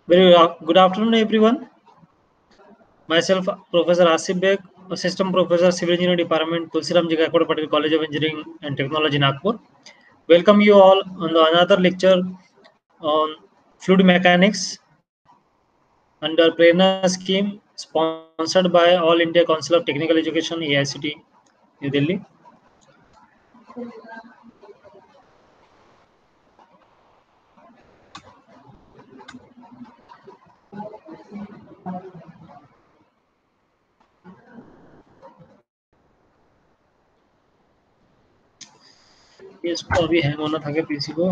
Very good afternoon, everyone. Myself, Professor Asif Beg, Assistant Professor, Civil Engineering Department, Tulsiram Ji Gaikwad Patel College of Engineering and Technology, Nagpur. Welcome you all on another lecture on fluid mechanics under Prerna scheme sponsored by All India Council of Technical Education, AICT, New Delhi. इसको अभी hang होना था क्या PC को?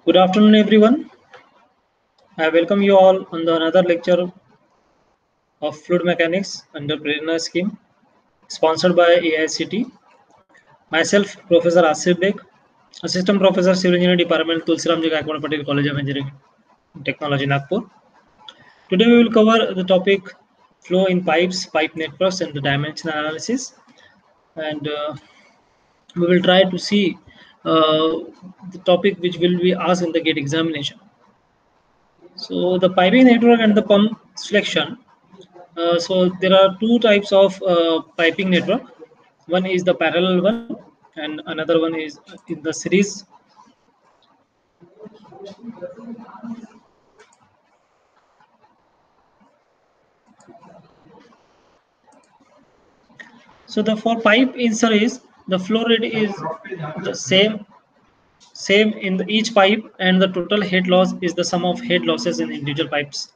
Good afternoon, everyone. I welcome you all on another lecture of fluid mechanics under Prerna scheme sponsored by AICT. Myself, Professor Asif Beg, Assistant Professor, Civil Engineering Department, Tulsiram Ji Gaikwad Patel College of Engineering and Technology, Nagpur. Today we will cover the topic flow in pipes, pipe networks, and the dimension analysis. And we will try to see the topic which will be asked in the gate examination. So the piping network and the pump selection. So there are two types of piping network. One is the parallel one, and another one is in the series. So the for pipe in series, the flow rate is the same in each pipe, and the total head loss is the sum of head losses in individual pipes.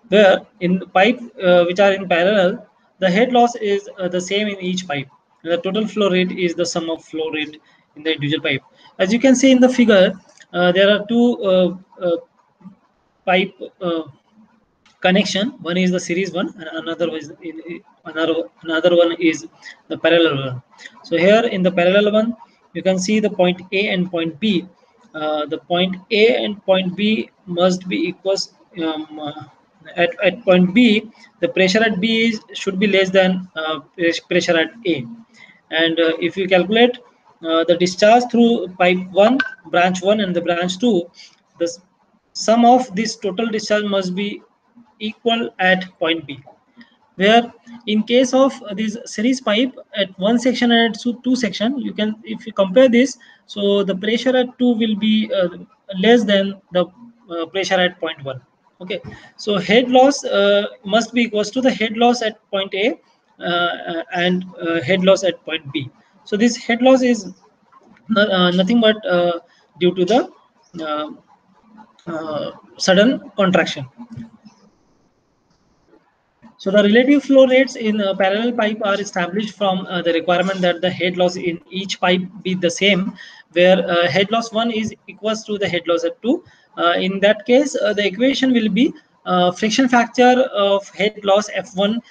Where in pipe which are in parallel, the head loss is the same in each pipe. The total flow rate is the sum of flow rate in the individual pipe. As you can see in the figure, there are two pipe connection. One is the series one, and another one is the parallel one. So here in the parallel one, you can see the point A and point B. The point A and point B must be equals. At point B, the pressure at B should be less than pressure at A. And if you calculate the discharge through pipe 1, branch 1 and the branch 2, the sum of this total discharge must be equal at point B. Where in case of this series pipe at one section and at two section, you can, if you compare this, so the pressure at 2 will be less than the pressure at point 1. Okay, so head loss must be equals to the head loss at point A and head loss at point B. So this head loss is nothing but due to the uh, sudden contraction. So the relative flow rates in a parallel pipe are established from the requirement that the head loss in each pipe be the same, where head loss 1 is equals to the head loss at 2. In that case, the equation will be friction factor of head loss F1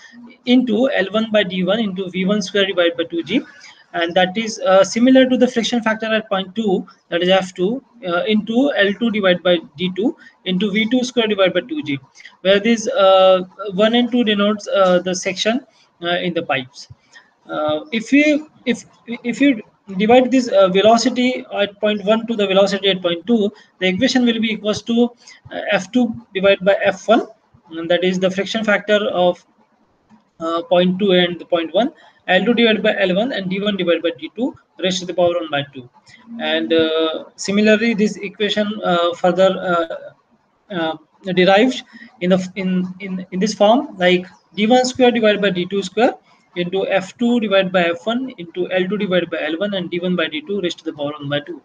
into L1 by D1 into V1 square divided by 2G, and that is similar to the friction factor at point 2, that is F2 into L2 divided by D2 into V2 square divided by 2G, where this 1 and 2 denotes the section in the pipes. If you divide this velocity at point 1 to the velocity at point 2, the equation will be equals to F2 divided by F1, and that is the friction factor of point 2 and the point 1, L2 divided by L1 and D1 divided by D2 raised to the power 1 by 2. And similarly, this equation further derived in this form, like D1 square divided by D2 square into F2 divided by F1 into L2 divided by L1 and D1 by D2 raised to the power 1 by 2.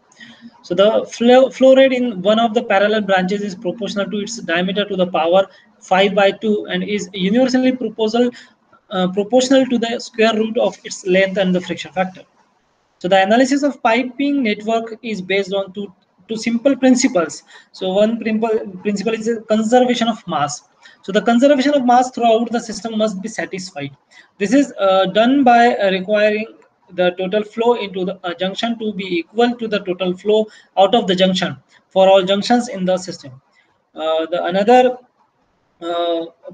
So the flow rate in one of the parallel branches is proportional to its diameter to the power 5 by 2 and is universally proportional to the square root of its length and the friction factor. So the analysis of piping network is based on two simple principles. So one principle is conservation of mass. So the conservation of mass throughout the system must be satisfied. This is done by requiring the total flow into the junction to be equal to the total flow out of the junction for all junctions in the system. The another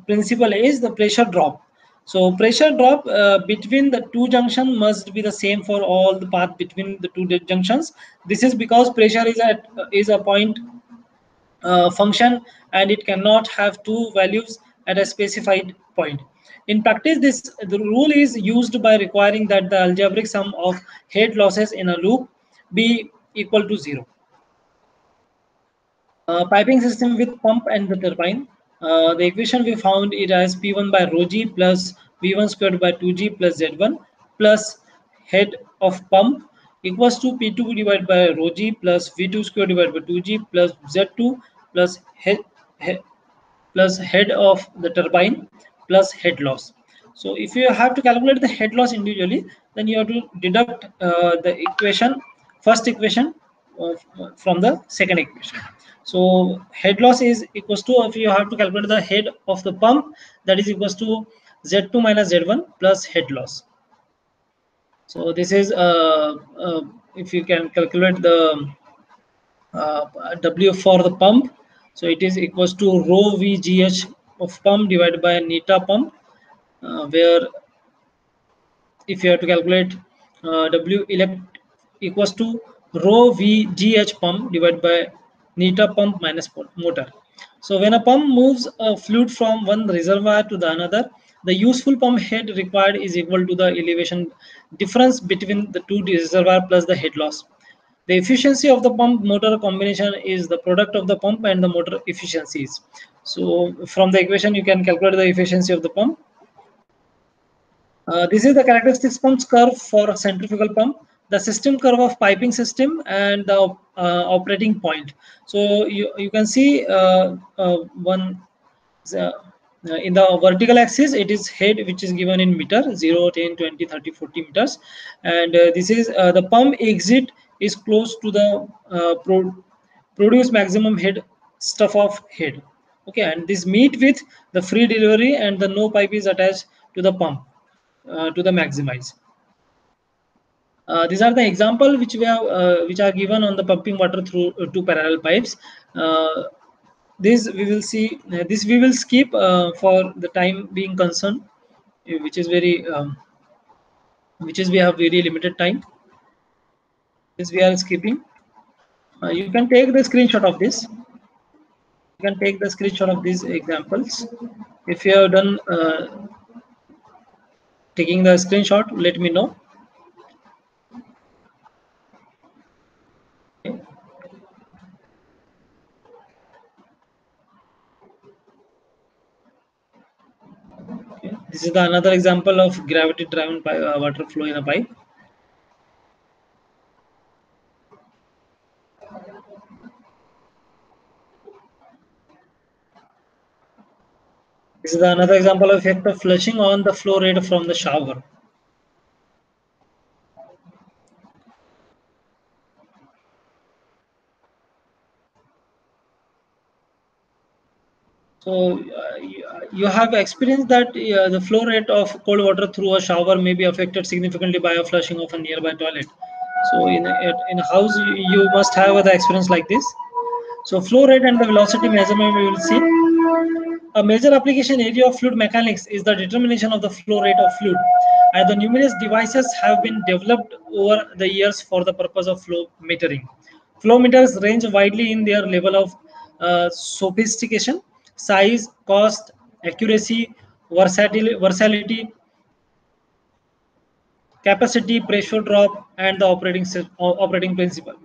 principle is the pressure drop. So pressure drop between the two junctions must be the same for all the path between the two junctions. This is because pressure is a point function, and it cannot have two values at a specified point. In practice, the rule is used by requiring that the algebraic sum of head losses in a loop be equal to 0. Piping system with pump and the turbine. The equation we found it as P1 by rho g plus V1 squared by 2g plus Z1 plus head of pump equals to P2 divided by rho g plus V2 squared divided by 2g plus Z2 plus head of the turbine plus head loss. So if you have to calculate the head loss individually, then you have to deduct the first equation from the second equation. So head loss is equals to, if you have to calculate the head of the pump, that is equals to Z2 minus Z1 plus head loss. So this is if you can calculate the W for the pump, so it is equals to rho VGH of pump divided by neta pump, where if you have to calculate W elect equals to rho VGH pump divided by neta pump minus motor. So when a pump moves a fluid from one reservoir to the another, the useful pump head required is equal to the elevation difference between the two reservoir plus the head loss. The efficiency of the pump motor combination is the product of the pump and the motor efficiencies. So from the equation, you can calculate the efficiency of the pump. This is the characteristics pumps curve for a centrifugal pump, the system curve of piping system, and the operating point. So you can see one uh, in the vertical axis, it is head, which is given in meter, 0, 10, 20, 30, 40 meters. And this is the pump exit is close to the produce maximum head stuff of head. Okay, and this meet with the free delivery and the no pipe is attached to the pump to the maximize. These are the example which we have, which are given on the pumping water through two parallel pipes. Uh, this we will see. This we will skip for the time being concerned, which is very, which is we have very limited time. This we are skipping. You can take the screenshot of this. You can take the screenshot of these examples. If you have done taking the screenshot, let me know. Okay. This is the another example of gravity driven water flow in a pipe. This is another example of effect of flushing on the flow rate from the shower. So you have experienced that the flow rate of cold water through a shower may be affected significantly by a flushing of a nearby toilet. So in a house you must have the experience like this. So flow rate and the velocity measurement we will see. A major application area of fluid mechanics is the determination of the flow rate of fluid, and the numerous devices have been developed over the years for the purpose of flow metering. Flow meters range widely in their level of sophistication, size, cost, accuracy, versatility, capacity, pressure drop, and the operating principle.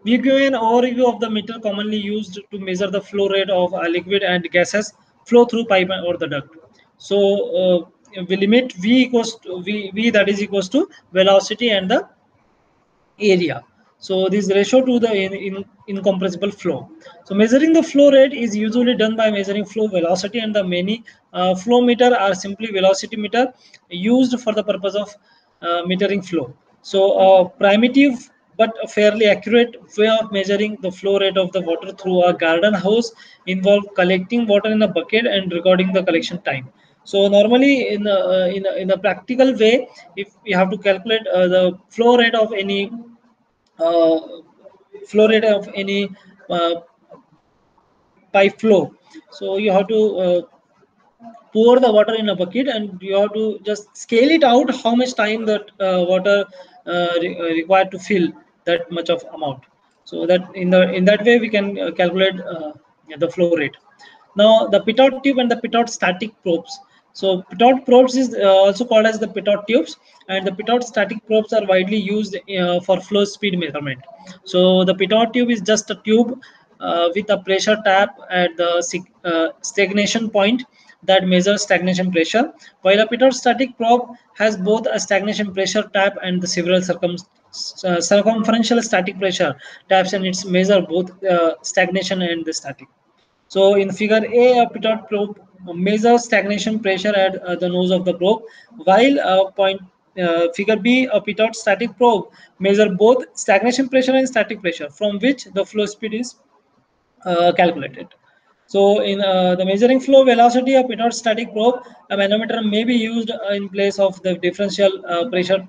We give an overview of the meter commonly used to measure the flow rate of liquid and gases flow through pipe or the duct. So we limit V equals to V that is equals to velocity and the area. So this ratio to the incompressible flow. So measuring the flow rate is usually done by measuring flow velocity, and the many flow meter are simply velocity meter used for the purpose of metering flow. So primitive but a fairly accurate way of measuring the flow rate of the water through a garden hose involve collecting water in a bucket and recording the collection time. So normally in a practical way, if you have to calculate the flow rate of any uh, uh, pipe flow, so you have to pour the water in a bucket and you have to just scale it out how much time that water required to fill that much of amount. So that in that way we can calculate the flow rate. Now the pitot tube and the pitot static probes. So pitot probes is also called as the pitot tubes, and the pitot static probes are widely used for flow speed measurement. So the pitot tube is just a tube with a pressure tap at the stagnation point that measures stagnation pressure, while a pitot static probe has both a stagnation pressure tap and the several circumferential static pressure taps, and it's measure both stagnation and the static. So in figure A, a pitot probe measures stagnation pressure at the nose of the probe, while figure B, a pitot static probe measure both stagnation pressure and static pressure, from which the flow speed is calculated. So in the measuring flow velocity of pitot static probe, a manometer may be used in place of the differential pressure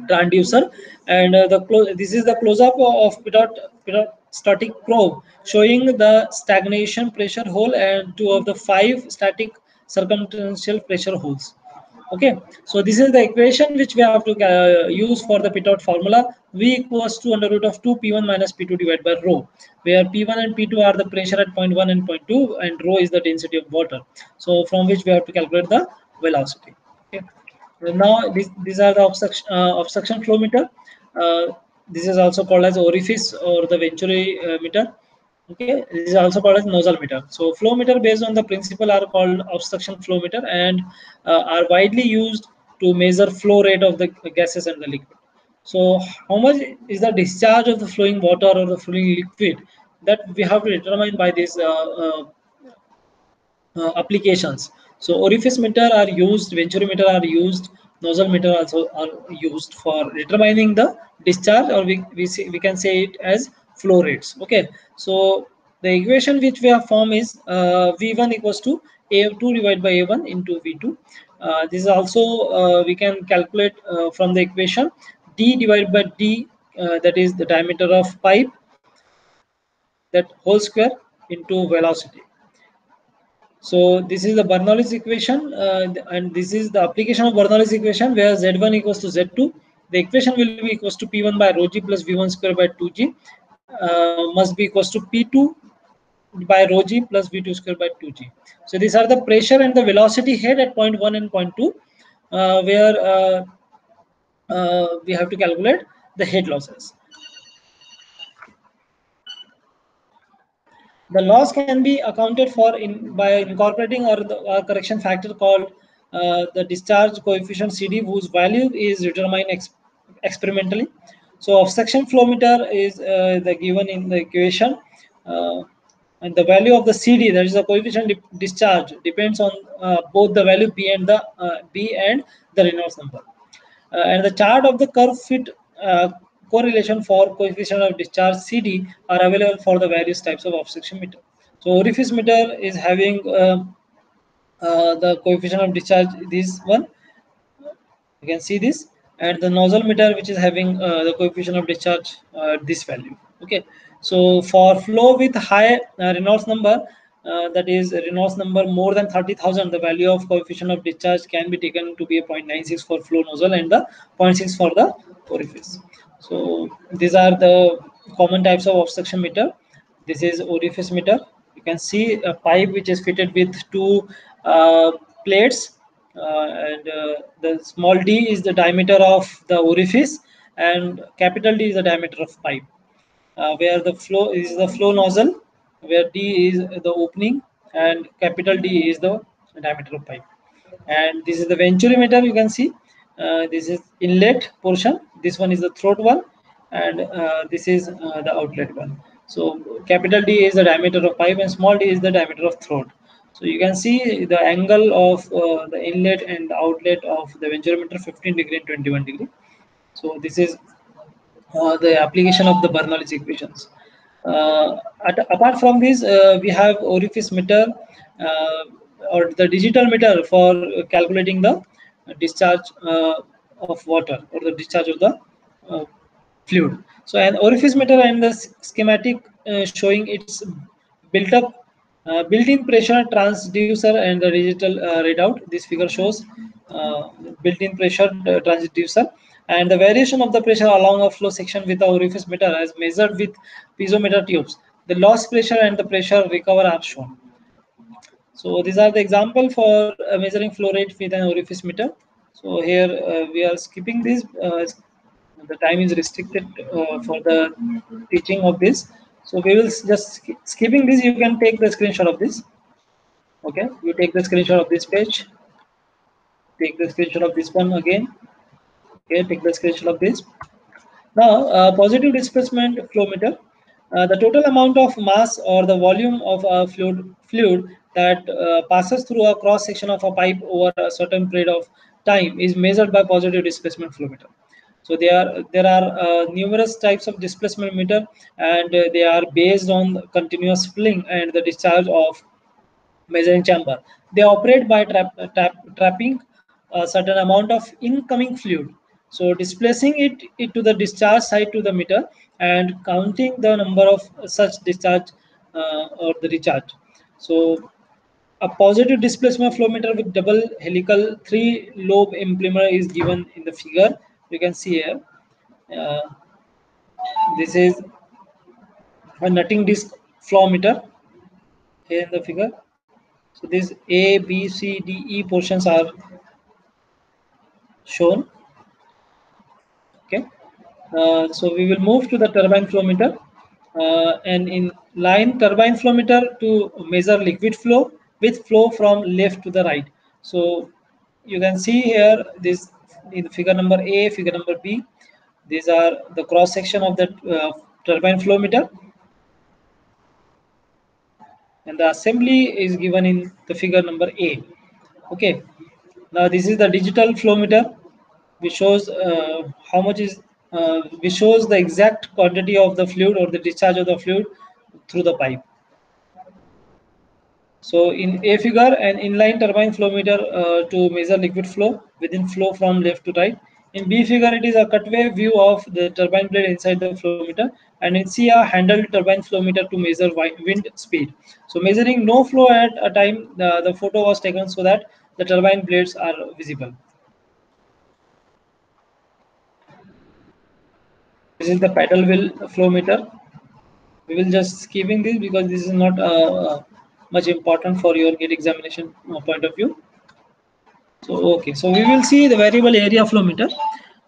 transducer, and this is the close-up of pitot static probe showing the stagnation pressure hole and two of the 5 static circumferential pressure holes. Okay, so this is the equation which we have to use for the pitot formula. V equals to under root of 2 P1 minus P2 divided by rho, where P1 and P2 are the pressure at point 1 and point 2, and rho is the density of water. So from which we have to calculate the velocity. Okay. Now these are the obstruction flow meter. This is also called as orifice or the venturi meter. Okay, this is also called as nozzle meter. So flow meter based on the principle are called obstruction flow meter and are widely used to measure flow rate of the gases and the liquid. So how much is the discharge of the flowing water or the flowing liquid, that we have to determine by this applications. So orifice meter are used, venturi meter are used, nozzle meter also are used for determining the discharge, or we can say it as flow rates. Okay, so the equation which we have formed is V1 equals to A2 divided by A1 into V2. This is also we can calculate from the equation D divided by D, that is the diameter of pipe, that whole square into velocity. So this is the Bernoulli's equation, and this is the application of Bernoulli's equation, where Z1 equals to Z2. The equation will be equals to P1 by rho g plus V1 square by 2g, must be equals to P2 by rho g plus V2 square by 2g. So these are the pressure and the velocity head at point 1 and point 2, where we have to calculate the head losses. The loss can be accounted for by incorporating a correction factor called the discharge coefficient CD, whose value is determined experimentally. So obstruction flow meter is the given in the equation, and the value of the CD, that is the coefficient discharge, depends on both the value B and the Reynolds number. And the chart of the curve fit correlation for coefficient of discharge CD are available for the various types of obstruction meter. So orifice meter is having the coefficient of discharge, this one, you can see this, and the nozzle meter which is having the coefficient of discharge, this value. Okay, so for flow with high Reynolds number, that is Reynolds number more than 30,000, the value of coefficient of discharge can be taken to be a 0.96 for flow nozzle and the 0.6 for the orifice. So these are the common types of obstruction meter. This is orifice meter. You can see a pipe which is fitted with two plates, and the small d is the diameter of the orifice, and capital D is the diameter of pipe, where the flow is the flow nozzle, where D is the opening, and capital D is the diameter of pipe. And this is the venturi meter. You can see this is inlet portion, this one is the throat one, and this is the outlet one. So capital D is the diameter of pipe and small d is the diameter of throat. So you can see the angle of the inlet and the outlet of the venturi meter, 15 degree and 21 degree. So this is the application of the Bernoulli's equations. Apart from this, we have orifice meter, or the digital meter for calculating the discharge of water, or the discharge of the uh, fluid. So an orifice meter and the schematic showing its built up built-in pressure transducer and the digital readout. This figure shows built-in pressure transducer and the variation of the pressure along a flow section with the orifice meter as measured with piezometer tubes. The loss pressure and the pressure recover are shown. So these are the example for measuring flow rate with an orifice meter. So here we are skipping this. The time is restricted for the teaching of this. So we will just skipping this. You can take the screenshot of this. Okay, you take the screenshot of this page. Take the screenshot of this one again. Okay, take the screenshot of this. Now, positive displacement flow meter. The total amount of mass or the volume of a fluid that passes through a cross section of a pipe over a certain period of time is measured by positive displacement flow meter. So there are numerous types of displacement meter, and they are based on continuous filling and the discharge of measuring chamber. They operate by trapping a certain amount of incoming fluid, so displacing it to the discharge side to the meter and counting the number of such discharge or the recharge. So a positive displacement flow meter with double helical 3-lobe implementer is given in the figure. You can see here. Uh, this is a nutting disc flow meter here in the figure. So these A, B, C, D, E portions are shown. Okay. So we will move to the turbine flow meter. And in line turbine flow meter to measure liquid flow with flow from left to the right. So you can see here this in figure number A, figure number B. These are the cross section of the turbine flow meter, and the assembly is given in the figure number A. Okay. Now this is the digital flow meter, which shows how much is which shows the exact quantity of the fluid or the discharge of the fluid through the pipe. So in A figure, an inline turbine flow meter to measure liquid flow within flow from left to right. In B figure, it is a cutaway view of the turbine blade inside the flow meter. And in C, a handled turbine flow meter to measure wind speed. So measuring no flow at a time, the photo was taken so that the turbine blades are visible. This is the paddle wheel flow meter. We will just skipping this because this is not much important for your gate examination point of view. So okay, so we will see the variable area flow meter.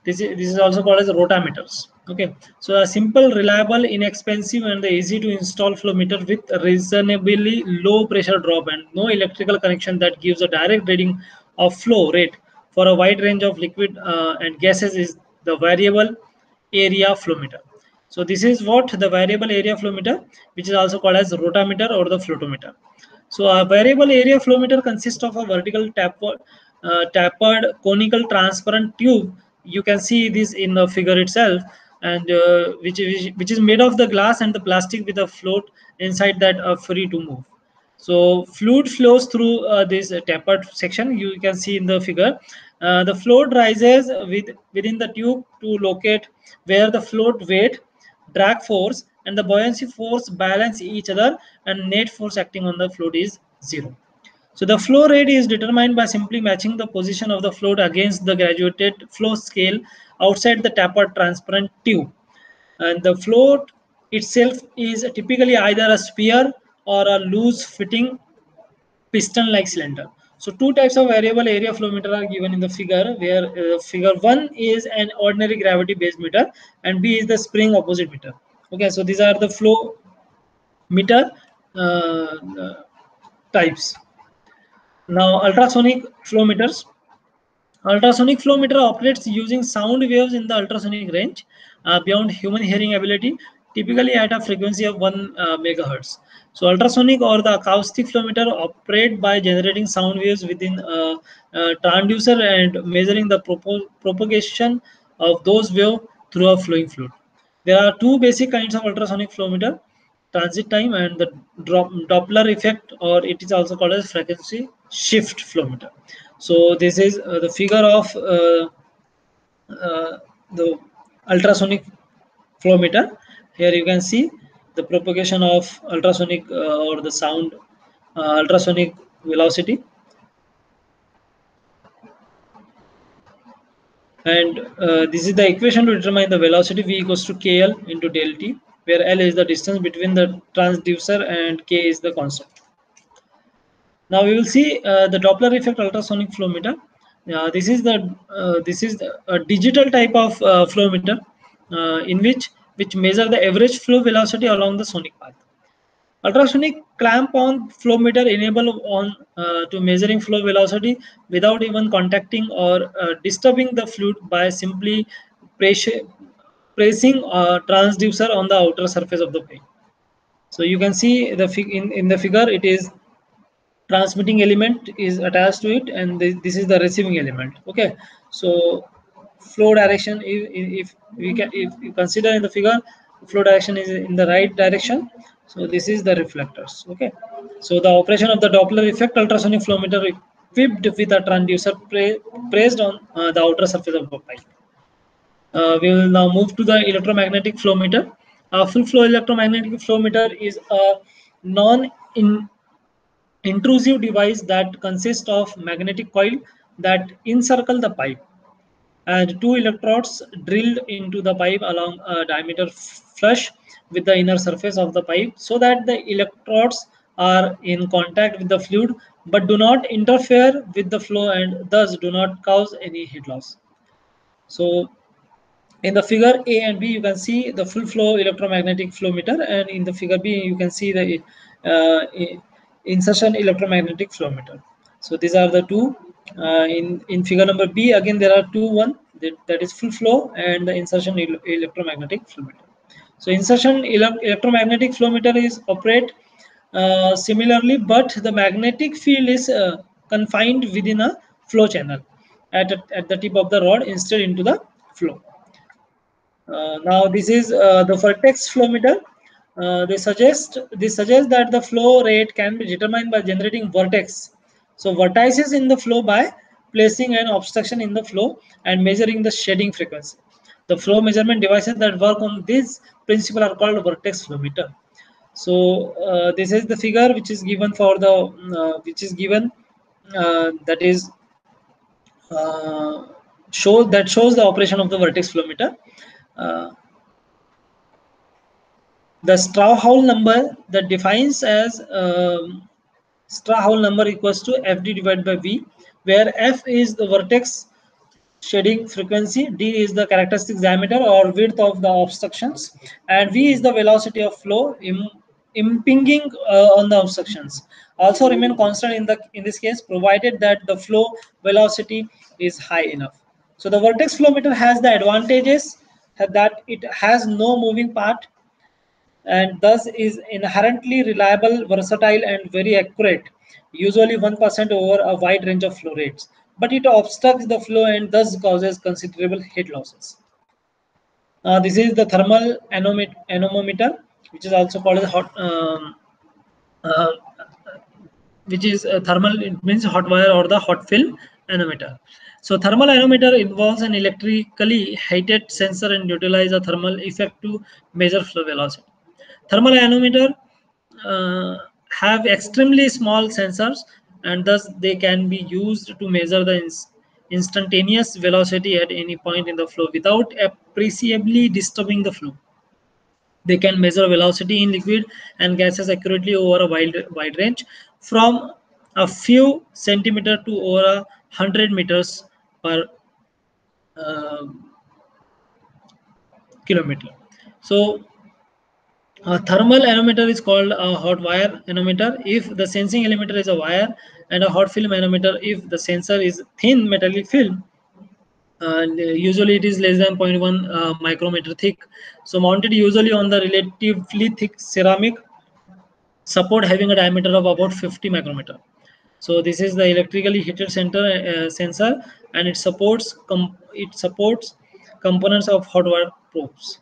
This is also called as rotameters. Okay, so a simple, reliable, inexpensive, and the easy to install flow meter with reasonably low pressure drop and no electrical connection that gives a direct reading of flow rate for a wide range of liquid and gases is the variable area flow meter. So this is what the variable area flow meter, which is also called as rotameter or the flotometer. So a variable area flow meter consists of a vertical tapered conical transparent tube. You can see this in the figure itself, and which is made of the glass and the plastic with a float inside that are free to move. So fluid flows through this tapered section. You can see in the figure. The float rises within the tube to locate where the float weight, drag force, and the buoyancy force balance each other, and net force acting on the float is zero. So the flow rate is determined by simply matching the position of the float against the graduated flow scale outside the tapered transparent tube. And the float itself is typically either a sphere or a loose fitting piston like cylinder. So two types of variable area flow meter are given in the figure, where figure 1 is an ordinary gravity based meter and B is the spring opposite meter. Okay, so these are the flow meter types. Now ultrasonic flow meters. Ultrasonic flow meter operates using sound waves in the ultrasonic range beyond human hearing ability, typically at a frequency of 1 megahertz. So ultrasonic or the acoustic flow meter operate by generating sound waves within a transducer and measuring the propagation of those waves through a flowing fluid. There are two basic kinds of ultrasonic flow meter: transit time and the Doppler effect, or it is also called as frequency shift flow meter. So this is the figure of the ultrasonic flow meter. Here you can see the propagation of ultrasonic or the sound ultrasonic velocity, and this is the equation to determine the velocity. V equals to KL into del T, where L is the distance between the transducer and K is the constant. Now we will see the Doppler effect ultrasonic flow meter. This is a digital type of flow meter in which measure the average flow velocity along the sonic path. Ultrasonic clamp-on flow meter enable on to measuring flow velocity without even contacting or disturbing the fluid by simply pressure, pressing a transducer on the outer surface of the pipe. So you can see in the figure, it is transmitting element is attached to it, and this is the receiving element. Okay, so flow direction, if you consider in the figure, flow direction is in the right direction. So this is the reflectors. Okay, so the operation of the Doppler effect ultrasonic flow meter equipped with a transducer placed on the outer surface of the pipe. We will now move to the electromagnetic flow meter. A full flow electromagnetic flow meter is a non intrusive device that consists of magnetic coil that encircle the pipe and two electrodes drilled into the pipe along a diameter flush with the inner surface of the pipe, so that the electrodes are in contact with the fluid but do not interfere with the flow and thus do not cause any heat loss. So in the figure A and B, you can see the full flow electromagnetic flow meter, and in the figure B, you can see the insertion electromagnetic flow meter. So these are the two In figure number B, again there are one that is full flow and the insertion electromagnetic flow meter. So insertion electromagnetic flow meter is operate similarly, but the magnetic field is confined within a flow channel at the tip of the rod instead into the flow. Now this is the vertex flow meter. This suggests that the flow rate can be determined by generating vertex. So vertices in the flow by placing an obstruction in the flow and measuring the shedding frequency. The flow measurement devices that work on this principle are called vertex flow meter. So this is the figure which is given for the that is shows the operation of the vertex flow meter. Uh, the Strouhal number that defines as Strouhal number equals to Fd divided by V, where F is the vertex shedding frequency, D is the characteristic diameter or width of the obstructions, and V is the velocity of flow impinging on the obstructions. Also remain constant in this case, provided that the flow velocity is high enough. So the vertex flow meter has the advantages that it has no moving part and thus is inherently reliable, versatile, and very accurate, usually 1% over a wide range of flow rates. But it obstructs the flow and thus causes considerable heat losses. This is the thermal anemometer, which is also called as hot, uh, which is thermal. It means hot wire or the hot fill anemometer. So thermal anemometer involves an electrically heated sensor and utilize a thermal effect to measure flow velocity. Thermal anemometer have extremely small sensors and thus they can be used to measure the instantaneous velocity at any point in the flow without appreciably disturbing the flow. They can measure velocity in liquid and gases accurately over a wide range from a few centimeter to over 100 meters per uh, kilometer. So a thermal anemometer is called a hot wire anemometer if the sensing element is a wire, and a hot film anemometer if the sensor is thin metallic film. And usually it is less than 0.1 micrometer thick. So mounted usually on the relatively thick ceramic support having a diameter of about 50 micrometer. So this is the electrically heated sensor, and it supports components of hot wire probes.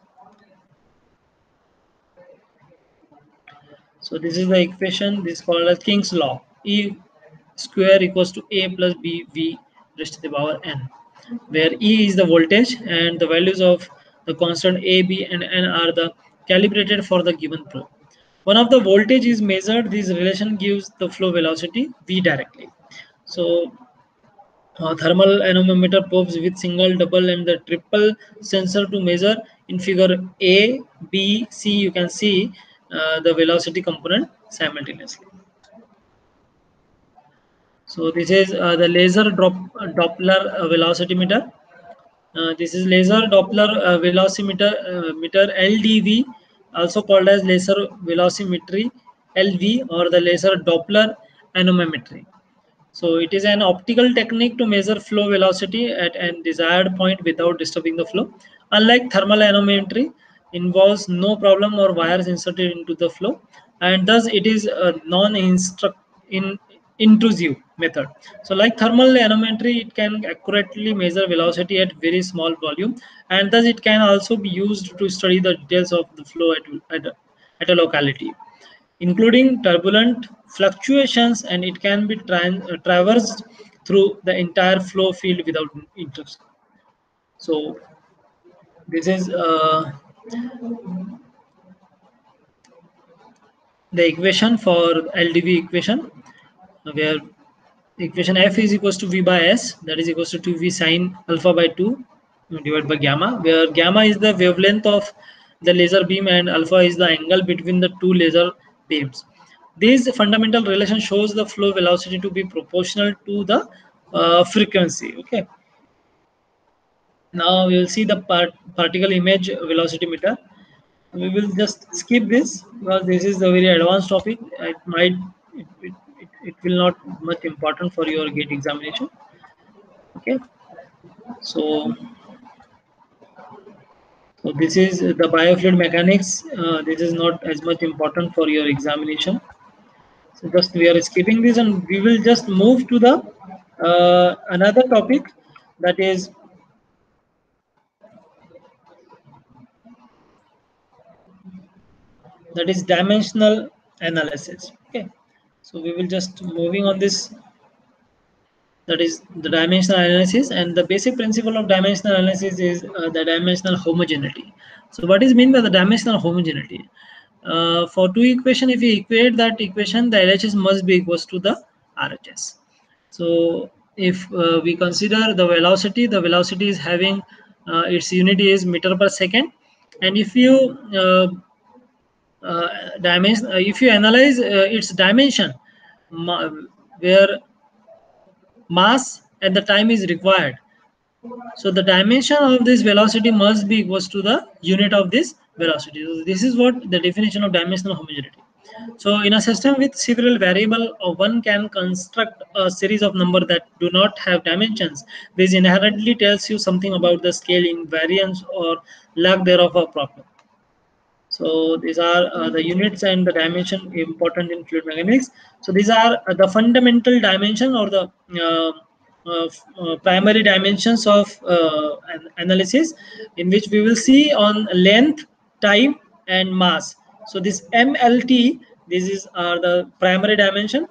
So this is the equation. This is called as King's law. E square equals to A plus B V raised to the power n, where E is the voltage and the values of the constant A, B, and N are the calibrated for the given probe. One of the voltage is measured. This relation gives the flow velocity V directly. So thermal anemometer probes with single, double, and the triple sensor to measure. In figure A, B, C, you can see the velocity component simultaneously. So this is the laser Doppler velocity meter. This is laser Doppler velocimeter meter LDV, also called as laser velocimetry LV or the laser Doppler anemometry. So it is an optical technique to measure flow velocity at a desired point without disturbing the flow. Unlike thermal anemometry, involves no problem or wires inserted into the flow, and thus it is a intrusive method. So like thermal anemometry, it can accurately measure velocity at very small volume, and thus it can also be used to study the details of the flow at a locality, including turbulent fluctuations, and it can be traversed through the entire flow field without interruption. So this is the equation for LDV equation, where equation F is equals to V by S, that is equals to 2V sine alpha by 2 divided by gamma, where gamma is the wavelength of the laser beam and alpha is the angle between the two laser beams. This fundamental relation shows the flow velocity to be proportional to the frequency. Okay. Now we will see the particle image velocity meter. We will just skip this because this is a very advanced topic. It will not much important for your gate examination. Okay, so so this is the biofluid mechanics. This is not as much important for your examination. So just we are skipping this and we will just move to the another topic, that is dimensional analysis. Okay, so we will just moving on this, that is the dimensional analysis, and the basic principle of dimensional analysis is the dimensional homogeneity. So what is mean by the dimensional homogeneity? For two equation, if we equate that equation, the LHS must be equals to the RHS. So if we consider the velocity is having its unit is meter per second, and if you if you analyze its dimension, where mass and the time is required, so the dimension of this velocity must be equals to the unit of this velocity. So this is what the definition of dimensional homogeneity. So in a system with several variable, one can construct a series of numbers that do not have dimensions. This inherently tells you something about the scale invariance or lack thereof of a problem. So these are the units and the dimension important in fluid mechanics. So these are the fundamental dimension, or the primary dimensions of analysis, in which we will see on length, time, and mass. So this MLT, this is the primary dimension.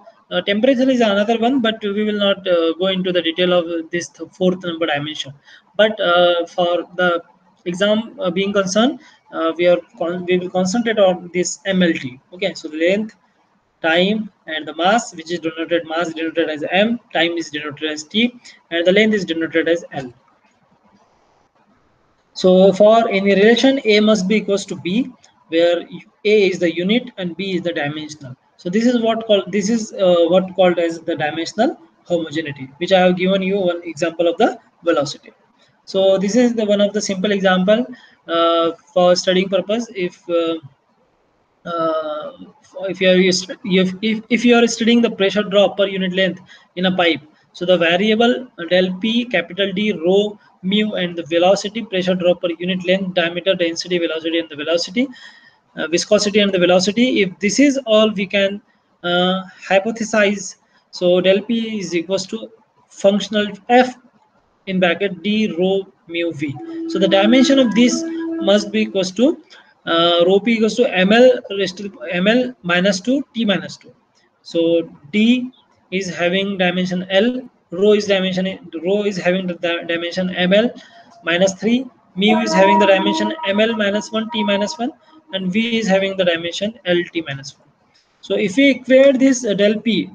Temperature is another one, but we will not go into the detail of this fourth number dimension. But for the exam being concerned, we will concentrate on this MLT. Okay, so length, time, and the mass, which is denoted, mass denoted as M, time is denoted as T, and the length is denoted as L. So for any relation, A must be equals to B, where A is the unit and B is the dimensional. So this is what called as the dimensional homogeneity, which I have given you one example of the velocity. So this is the one of the simple example for studying purpose. Uh, if you are if you are studying the pressure drop per unit length in a pipe, so the variable del p, capital D, rho, mu, and the velocity, pressure drop per unit length, diameter, density, velocity, and the velocity, viscosity, and the velocity, if this is all we can hypothesize. So del p is equals to functional f in bracket d rho mu v. So the dimension of this must be equals to rho p equals to ml raised to ml minus 2 t minus 2. So d is having dimension L, rho is having the dimension ml minus 3, mu is having the dimension ml minus 1 t minus 1, and v is having the dimension lt minus 1. So if we equate this del p,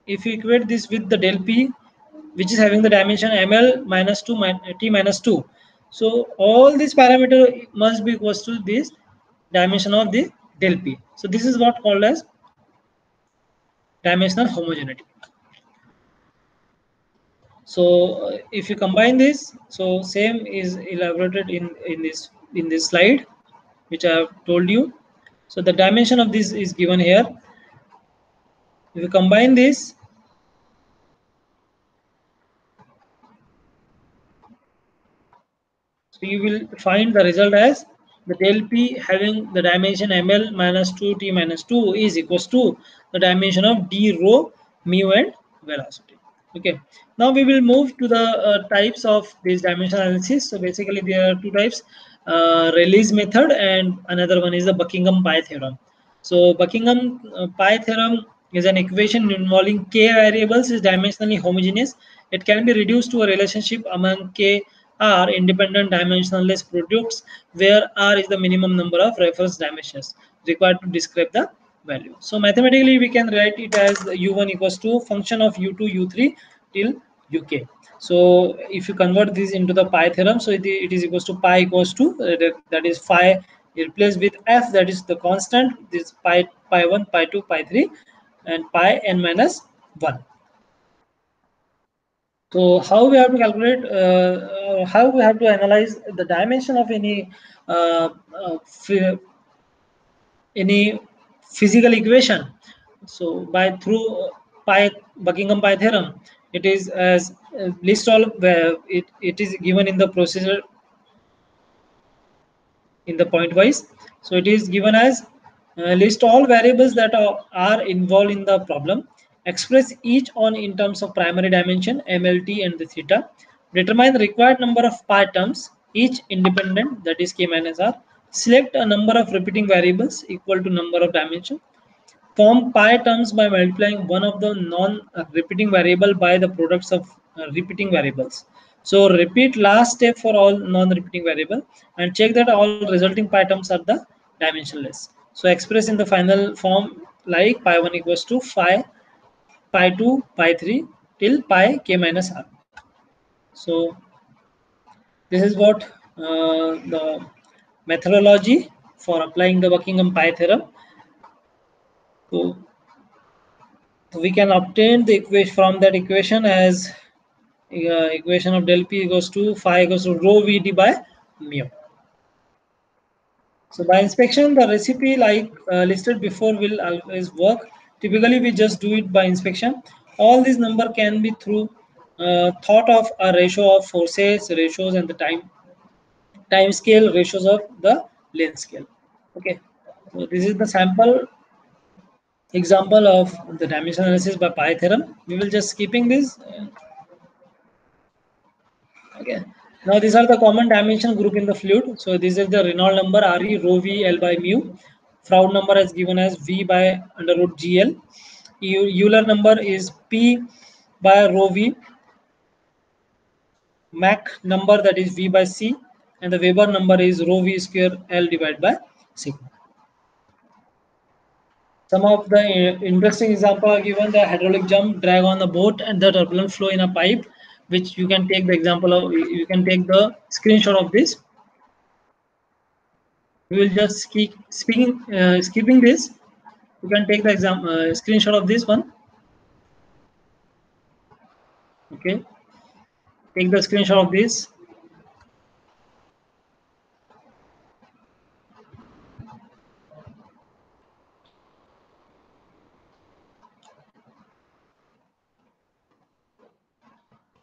if we equate this with the del p, which is having the dimension ml minus 2 t minus 2, so all these parameter must be equals to this dimension of the del p. So this is what called as dimensional homogeneity. So if you combine this, so same is elaborated in this slide which I have told you. So the dimension of this is given here. If you combine this, so you will find the result as the del p having the dimension ml minus 2 t minus 2 is equals to the dimension of d rho mu and velocity. Okay, now we will move to the types of this dimension analysis. So basically there are two types, Rayleigh's method, and another one is the Buckingham pi theorem. So Buckingham pi theorem is an equation involving k variables is dimensionally homogeneous. It can be reduced to a relationship among k are independent dimensionless products, where R is the minimum number of reference dimensions required to describe the value. So mathematically we can write it as u1 equals to function of u2 u3 till uk. So if you convert this into the pi theorem, so it is equals to pi equals to that is phi replaced with f, that is the constant, this pi 1, pi 2, pi 3, and pi n minus 1. So how we have to calculate, how we have to analyze the dimension of uh, uh, any physical equation. So by through pi Buckingham pi theorem, it is as list all it is given in the procedure in the point wise. So it is given as list all variables that are involved in the problem, express each on in terms of primary dimension mlt and the theta, determine the required number of pi terms each independent, that is k minus r, select a number of repeating variables equal to number of dimension, form pi terms by multiplying one of the non-repeating variable by the products of repeating variables. So repeat last step for all non-repeating variable and check that all resulting pi terms are the dimensionless. So express in the final form like pi 1 equals to phi, pi 2, pi 3 till pi k minus r. So this is what the methodology for applying the Buckingham pi theorem. So we can obtain the equation from that equation as equation of del p equals to phi equals to rho vd by mu. So by inspection, the recipe like listed before will always work. Typically, we just do it by inspection. All these number can be through thought of a ratio of forces, ratios, and the time scale ratios of the length scale. Okay, so this is the sample example of the dimension analysis by pi theorem. We will just skipping this. Okay. Now these are the common dimension group in the fluid. So this is the Reynolds number Re rho v L by mu. Froude number is given as V by under root GL. Euler number is P by rho v. Mach number that is V by C. And the Weber number is rho v square L divided by sigma. Some of the interesting example are given: the hydraulic jump, drag on the boat, and the turbulent flow in a pipe, which you can take the example of. You can take the screenshot of this. We will just keep skipping this. You can take the screenshot of this one. Okay, take the screenshot of this.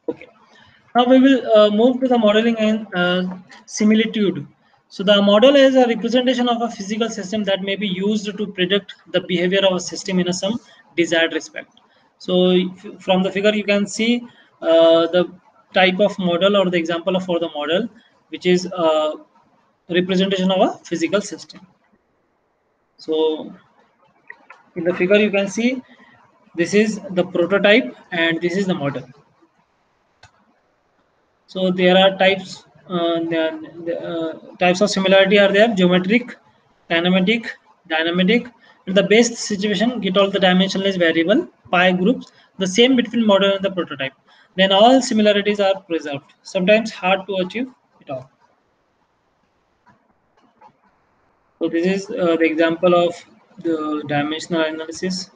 Okay, now we will move to the modeling and similitude. So the model is a representation of a physical system that may be used to predict the behavior of a system in some desired respect. So from the figure you can see the type of model or the example for the model, which is a representation of a physical system. So in the figure you can see this is the prototype and this is the model. So there are types. Types of similarity are there: geometric, kinematic, dynamic. In the base situation, get all the dimensionless variable pi groups, the same between model and the prototype. Then all similarities are preserved. Sometimes hard to achieve it all. So this is the example of the dimensional analysis.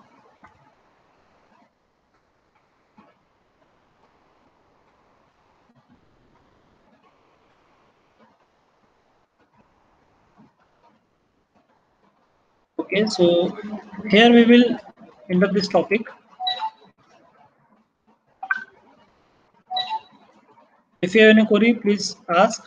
Okay, so here we will end up this topic. If you have any query, please ask.